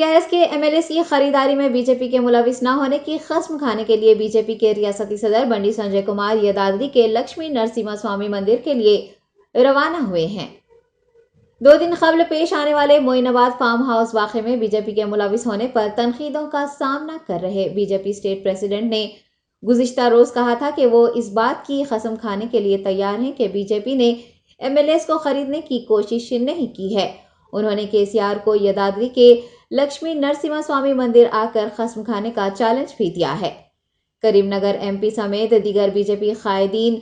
TRS کے MLAs کی خریداری میں بی جے پی کے ملوث نہ ہونے کی قسم کھانے کے لیے بی جے پی کے ریاستی صدر بنڈی سنجے کمار یدادری کے لکشمی نرسمہا سوامی مندر کے لیے روانہ ہوئے ہیں۔ 2 دن قبل پیش آنے والے معین آباد فارم ہاؤس واقعے میں بی جے پی کے ملوث ہونے پر تنقیدوں کا سامنا کر رہے بی جے پی اسٹیٹ پریزیڈنٹ نے گزشتہ روز کہا تھا کہ وہ اس بات کی قسم کھانے کے لیے تیار ہیں کہ بی جے پی نے MLAs کو خریدنے کی کوشش نہیں کی ہے۔ انہوں نے KCR کو یدادری کے لکشمی نرسمہا سوامی مندر آ کر قسم کھانے کا چیلنج بھی دیا ہے۔ کریم نگر MP سمیت دیگر بی جے پی قائدین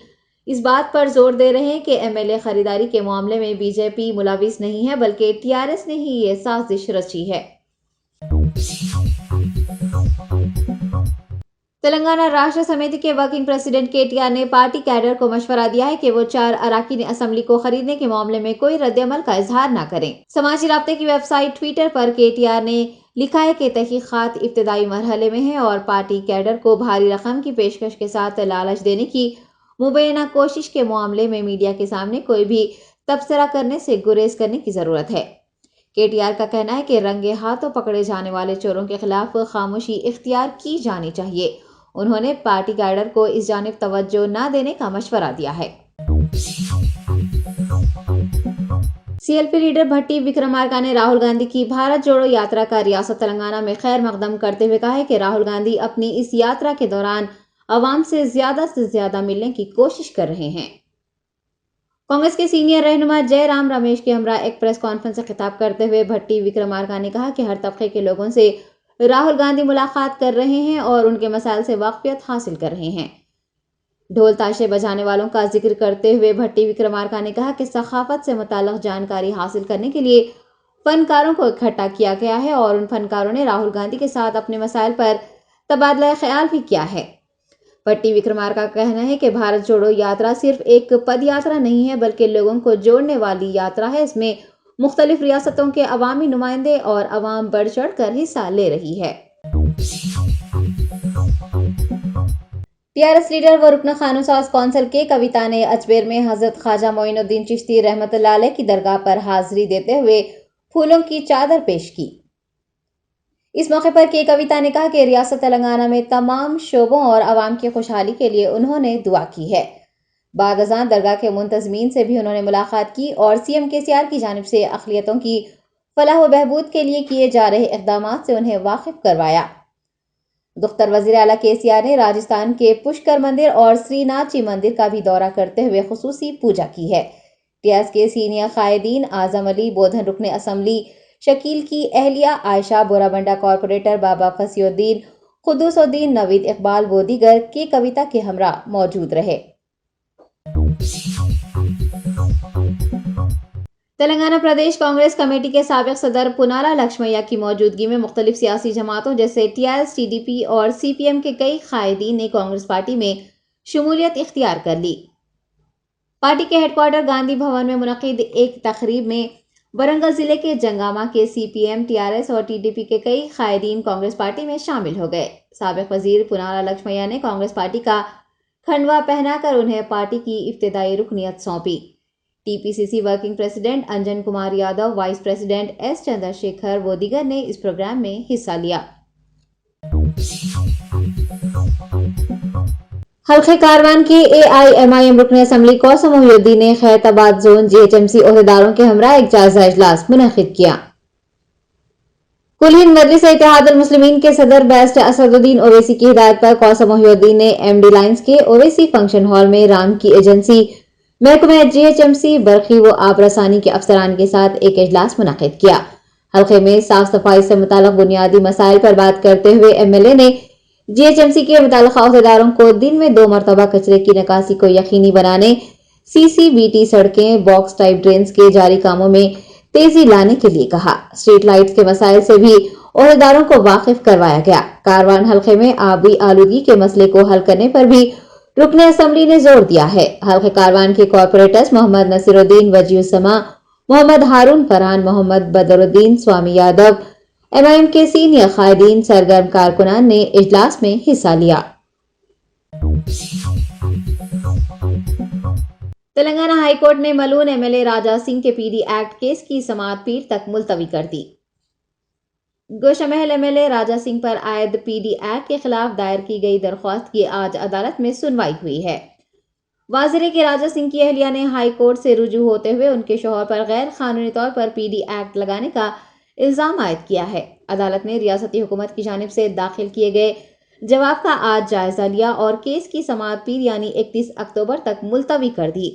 اس بات پر زور دے رہے ہیں کہ MLA خریداری کے معاملے میں بی جے پی ملوث نہیں ہے بلکہ TRS نے ہی یہ سازش رچی ہے۔ تلنگانہ راشٹر سمیتی کے ورکنگ پریزیڈنٹ KTR نے پارٹی کیڈر کو مشورہ دیا ہے کہ وہ 4 اراکین اسمبلی کو خریدنے کے معاملے میں کوئی رد عمل کا اظہار نہ کریں۔ سماجی رابطے کی ویب سائٹ ٹویٹر پر KTR نے لکھا ہے کہ تحقیقات ابتدائی مرحلے میں ہیں اور پارٹی کیڈر کو بھاری رقم کی پیشکش کے ساتھ لالچ دینے کی مبینہ کوشش کے معاملے میں میڈیا کے سامنے کوئی بھی تبصرہ کرنے سے گریز کرنے کی ضرورت ہے۔ KTR کا کہنا ہے کہ رنگے ہاتھوں پکڑے جانے والے چوروں کے خلاف خاموشی اختیار کی جانی چاہیے۔ انہوں نے پارٹی کیڈر کو اس جانب توجہ نہ دینے کا مشورہ دیا ہے۔ CLP لیڈر بھٹی وکرمارکا نے راہل گاندھی کی بھارت جوڑو یاترا کا ریاست تلنگانہ میں خیر مقدم کرتے ہوئے کہا ہے کہ راہل گاندھی اپنی اس یاترا کے دوران عوام سے زیادہ ملنے کی کوشش کر رہے ہیں۔ کانگریس کے سینئر رہنما جے رام رمیش کے ہمراہ ایک پریس کانفرنس سے خطاب کرتے ہوئے بھٹی وکرمارکا نے کہا کہ ہر طبقے کے لوگوں سے راہل گاندھی ملاقات کر رہے ہیں اور ان کے مسائل سے واقفیت حاصل کر رہے ہیں۔ ڈھول تاشے بجانے والوں کا ذکر کرتے ہوئے بھٹی وکرمارکا نے کہا کہ ثقافت سے متعلق جانکاری حاصل کرنے کے لیے فنکاروں کو اکٹھا کیا گیا ہے اور ان فنکاروں نے راہل گاندھی کے ساتھ اپنے مسائل پر تبادلہ خیال بھی کیا ہے۔ بھٹی وکرمارکا کا کہنا ہے کہ بھارت جوڑو یاترا صرف ایک پد یاترا نہیں ہے بلکہ لوگوں کو جوڑنے والی یاترا ہے۔ اس میں مختلف ریاستوں کے عوامی نمائندے اور عوام بڑھ چڑھ کر حصہ لے رہی ہے۔ TRS لیڈر و رکن قانون ساز کونسل کے کویتا نے اجمیر میں حضرت خواجہ معین الدین چشتی رحمۃ اللہ علیہ کی درگاہ پر حاضری دیتے ہوئے پھولوں کی چادر پیش کی۔ اس موقع پر کویتا نے کہا کہ ریاست تلنگانہ میں تمام شعبوں اور عوام کی خوشحالی کے لیے انہوں نے دعا کی ہے۔ بعد ازاں درگاہ کے منتظمین سے بھی انہوں نے ملاقات کی اور CM KCR کی جانب سے اقلیتوں کی فلاح و بہبود کے لیے کیے جا رہے اقدامات سے انہیں واقف کروایا۔ دختر وزیر اعلیٰ KCR نے راجستھان کے پشکر مندر اور سری ناتھ جی مندر کا بھی دورہ کرتے ہوئے خصوصی پوجا کی ہے۔ TRS کے سینئر قائدین اعظم علی بودھن رکن اسمبلی شکیل کی اہلیہ عائشہ بورابنڈا کارپوریٹر بابا فصیح الدین قدوس الدین نوید اقبال و دیگر کویتا کے ہمراہ موجود رہے۔ تلنگانہ پردیش کانگریس کمیٹی کے سابق صدر پونالا لکشمیا کی موجودگی میں مختلف سیاسی جماعتوں جیسے TRS TDP اور CPM کے کئی قائدین نے کانگریس پارٹی میں شمولیت اختیار کر لی۔ پارٹی کے ہیڈ کوارٹر گاندھی بھون میں منعقد ایک تقریب میں ورنگل ضلع کے جنگامہ کے CPM TRS اور TDP کے کئی قائدین کانگریس پارٹی میں شامل ہو گئے۔ سابق وزیر پونالا لکشمیا نے کانگریس پارٹی کا کھنڈوا پہنا کر انہیں پارٹی کی ابتدائی رکنیت سونپی۔ TPCC working president Anjan Kumar Yadav, vice president S Chandra Shekhar و دیگر نے اس پروگرام میں حصہ لیا۔ حلقہ کاروان کے AIMIM رکن اسمبلی کوثر محی الدین نے خیرت آباد زون GHMC عہدیداروں کے ہمراہ ایک جائزہ اجلاس منعقد کیا۔ کل ہند مجلس اتحاد المسلمین کے صدر بیرسٹر اسد الدین اویسی کی ہدایت پر کوثر محی الدین نے MD لائنز کے اویسی فنکشن ہال میں رام کی ایجنسی محکمہ GHMC برقی و آب رسانی کے افسران کے ساتھ ایک اجلاس منعقد کیا۔ حلقے میں صاف صفائی سے متعلق بنیادی مسائل پر بات کرتے ہوئے MLA نے GHMC کے متعلقہ عہدیداروں کو دن میں 2 مرتبہ کچرے کی نکاسی کو یقینی بنانے، CCBT سڑکیں، باکس ٹائپ ڈرینز کے جاری کاموں میں تیزی لانے کے لیے کہا۔ اسٹریٹ لائٹس کے مسائل سے بھی عہدیداروں کو واقف کروایا گیا۔ کاروان حلقے میں آبی آلودگی کے مسئلے کو حل کرنے پر بھی رکن اسمبلی نے زور دیا ہے۔ حلقہ کاروان کے کارپوریٹرز محمد نصیر الدین وجیہ السما، محمد ہارون فرحان، محمد بدر الدین سوامی یادو، MIM کے سینئر قائدین، سرگرم کارکنان نے اجلاس میں حصہ لیا۔ تلنگانہ ہائی کورٹ نے ملون MLA راجا سنگھ کے PD ایکٹ کیس کی سماعت پیر تک ملتوی کر دی۔ گوشہ محل MLA راجہ سنگھ پر عائد PD ایکٹ کے خلاف دائر کی گئی درخواست کی آج عدالت میں سنوائی ہوئی ہے۔ واضح ہے کہ راجہ سنگھ کی اہلیہ نے ہائی کورٹ سے رجوع ہوتے ہوئے ان کے شوہر پر غیر قانونی طور پر PD ایکٹ لگانے کا الزام عائد کیا ہے۔ عدالت نے ریاستی حکومت کی جانب سے داخل کیے گئے جواب کا آج جائزہ لیا اور کیس کی سماعت پیر یعنی 31 اکتوبر تک ملتوی کر دی۔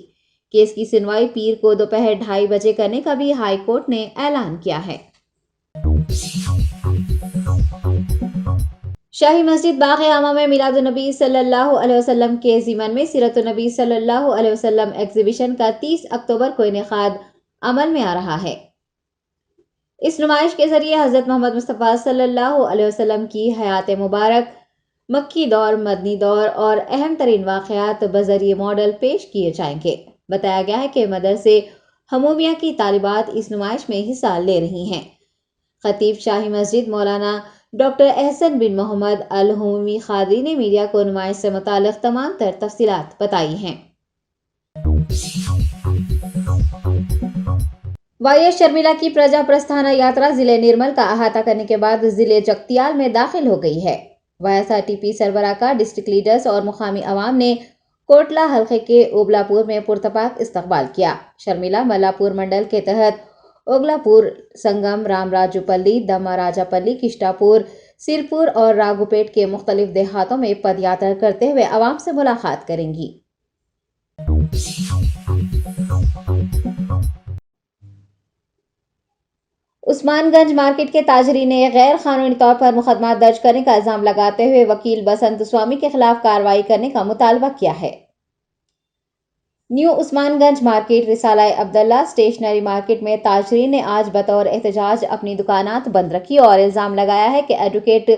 کیس کی سنوائی پیر کو دوپہر 2:30 بجے کرنے کا بھی ہائی کورٹ نے اعلان کیا ہے۔ شاہی مسجد باغ عامہ میں میلاد النبی صلی اللہ علیہ وسلم کے ضمن میں سیرت النبی صلی اللہ علیہ وسلم ایگزیبیشن کا 30 اکتوبر کو انعقاد عمل میں آ رہا ہے۔ اس نمائش کے ذریعے حضرت محمد مصطفیٰ صلی اللہ علیہ وسلم کی حیات مبارک، مکی دور، مدنی دور اور اہم ترین واقعات بذریعہ ماڈل پیش کیے جائیں گے۔ بتایا گیا ہے کہ مدرسے حمومیہ کی طالبات اس نمائش میں حصہ لے رہی ہیں۔ خطیب شاہی مسجد مولانا ڈاکٹر احسن بن محمد الحمومی قادری نے میڈیا کو نمائش سے متعلق تمام تر تفصیلات بتائی ہیں۔ YS شرمیلا کی پرجا پرستھانا یاترا ضلع نرمل کا احاطہ کرنے کے بعد ضلع جگتیال میں داخل ہو گئی ہے۔ YSRTP سربراہ کا ڈسٹرکٹ لیڈرز اور مقامی عوام نے کوٹلہ حلقے کے اوبلا پور میں پرتپاک استقبال کیا۔ شرمیلا ملا پور منڈل کے تحت اوگلا پور، سنگم، رام راجو پلی، دما راجا پلی، کشٹا پور، سرپور اور راگوپیٹ کے مختلف دیہاتوں میں پد یاترا کرتے ہوئے عوام سے ملاقات کریں گی۔ عثمان گنج مارکیٹ کے تاجرین نے غیر قانونی طور پر مقدمات درج کرنے کا الزام لگاتے ہوئے وکیل بسنت سوامی کے خلاف کارروائی کرنے کا مطالبہ کیا ہے۔ نیو عثمان گنج مارکیٹ، رسالہ عبداللہ اسٹیشنری مارکیٹ میں تاجرین نے آج بطور احتجاج اپنی دکانات بند رکھی اور الزام لگایا ہے کہ ایڈوکیٹ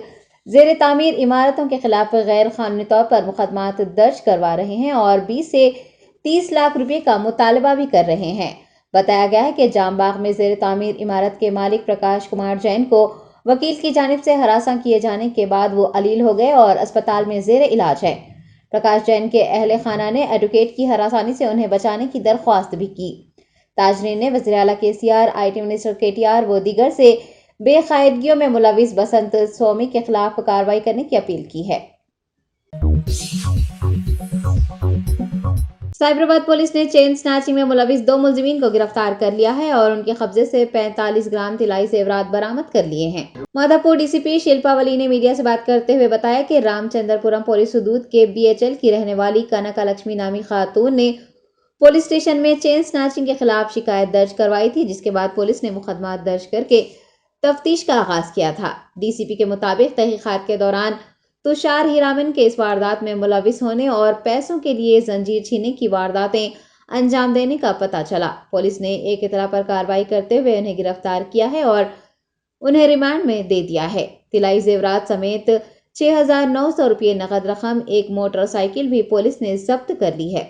زیر تعمیر عمارتوں کے خلاف غیر قانونی طور پر مقدمات درج کروا رہے ہیں اور 20 سے 30 لاکھ روپے کا مطالبہ بھی کر رہے ہیں۔ بتایا گیا ہے کہ جام باغ میں زیر تعمیر عمارت کے مالک پرکاش کمار جین کو وکیل کی جانب سے ہراساں کیے جانے کے بعد وہ علیل ہو گئے اور اسپتال میں زیر علاج ہیں۔ پرکاش جین کے اہل خانہ نے ایڈوکیٹ کی ہراسانی سے انہیں بچانے کی درخواست بھی کی۔ تاجرین نے وزیر اعلیٰ KCR، IT منسٹر KTR و دیگر سے بے قاعدگیوں میں ملوث بسنت سوامی کے خلاف کارروائی کرنے کی اپیل کی ہے۔ سائبرآباد پولیس نے چین سنیچنگ میں ملوث 2 ملزمین کو گرفتار کر لیا ہے اور ان کے قبضے سے 45 گرام طلائی زیورات برآمد کر لیے ہیں۔ مادھا پور DCP شلپا ولی نے میڈیا سے بات کرتے ہوئے بتایا کہ رام چندر پورم پولیس حدود کے BHL کی رہنے والی کنکا لکشمی نامی خاتون نے پولیس اسٹیشن میں چین سنیچنگ کے خلاف شکایت درج کروائی تھی، جس کے بعد پولیس نے مقدمات درج کر کے تفتیش کا آغاز کیا تھا۔ DCP کے مطابق تحقیقات کے دوران تشار ہیرامن کے اس واردات میں ملوث ہونے اور پیسوں کے لیے زنجیر چھیننے کی وارداتیں انجام دینے کا پتہ چلا۔ پولیس نے ایک اطلاع پر کارروائی کرتے ہوئے انہیں گرفتار کیا ہے اور انہیں ریمانڈ میں دے دیا ہے۔ طلائی زیورات سمیت 6,900 روپے نقد رقم، ایک موٹر سائیکل بھی پولیس نے ضبط کر لی ہے۔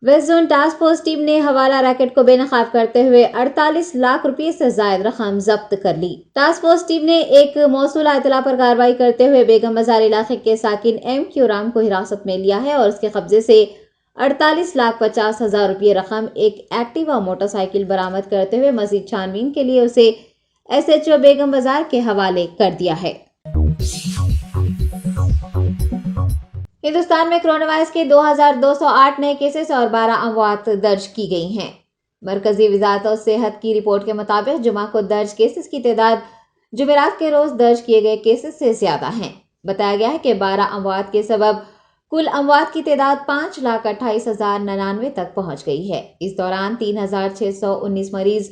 West zone task force team نے حوالہ ریکٹ کو بے نقاب کرتے ہوئے 48 لاکھ روپے سے زائد رقم ضبط کر لی۔ ٹاسک فورس ٹیم نے ایک موصولہ اطلاع پر کارروائی کرتے ہوئے بیگم بازار علاقے کے ساکن MQ رام کو حراست میں لیا ہے اور اس کے قبضے سے 48,50,000 روپے رقم، ایک ایکٹیوا موٹر سائیکل برآمد کرتے ہوئے مزید چھانبین کے لیے اسے SHO بیگم بازار کے حوالے کر دیا ہے۔ ہندوستان میں کرونا وائرس کے 2,208 نئے کیسز اور 12 اموات درج کی گئی ہیں۔ مرکزی وزارت صحت کی رپورٹ کے مطابق جمعہ کو درج کیسز کی تعداد جمعرات کے روز درج کیے گئے کیسز سے زیادہ ہیں۔ بتایا گیا ہے کہ 12 اموات کے سبب کل اموات کی تعداد 5,28,099 تک پہنچ گئی ہے۔ اس دوران 3,619 مریض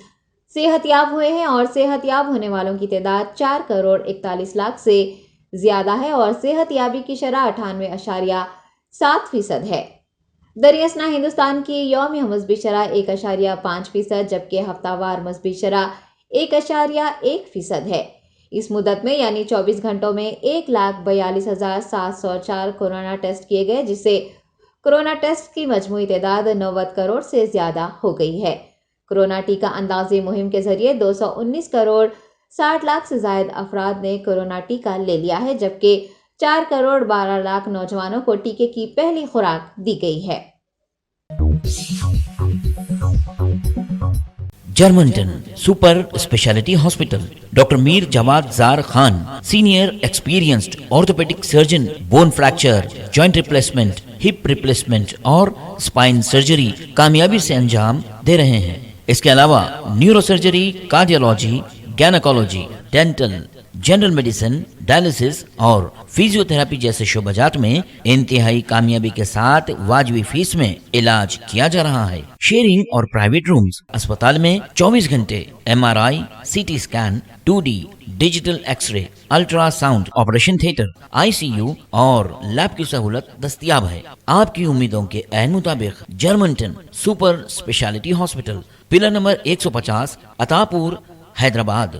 صحت یاب ہوئے ہیں اور صحت یاب ہونے والوں کی تعداد 4,41,00,000 سے زیادہ ہے اور صحت یابی کی شرح 98.7% ہے۔ دریاسنا ہندوستان کی یومیہ مثبت شرح 1.5% جبکہ ہفتہ وار مثبت شرح 1.1% ہے۔ اس مدت میں یعنی 24 گھنٹوں میں 1,42,704 کورونا ٹیسٹ کیے گئے، جس سے کورونا ٹیسٹ کی مجموعی تعداد 90 کروڑ سے زیادہ ہو گئی ہے۔ کورونا ٹیکہ اندازی مہم کے ذریعے 219 کروڑ 60 لاکھ سے زائد افراد نے کورونا ٹیکہ لے لیا ہے، جبکہ 4 کروڑ 12 لاکھ نوجوانوں کو ٹیکے کی پہلی خوراک دی گئی ہے۔ جرمنٹن super speciality hospital, doctor Mir Jawad Zar Khan, senior experienced orthopaedic surgeon, bone fracture, joint replacement, hip replacement اور اسپائن سرجری کامیابی سے انجام دے رہے ہیں۔ اس کے علاوہ neuro surgery, cardiology, gynaecology, dental, general medicine, dialysis اور فزیو تھراپی جیسے شعبات میں انتہائی کامیابی کے ساتھ واجبی فیس میں علاج کیا جا رہا ہے۔ شیئرنگ اور پرائیویٹ رومز، اسپتال میں 24 گھنٹے MRI، CT scan, 2D digital X ray, ultra sound, operation theatre, ICU اور لیب کی سہولت دستیاب ہے۔ آپ کی امیدوں کے عین مطابق جرمنٹن super speciality hospital, pillar number 150، عطا پور، حیدرآباد۔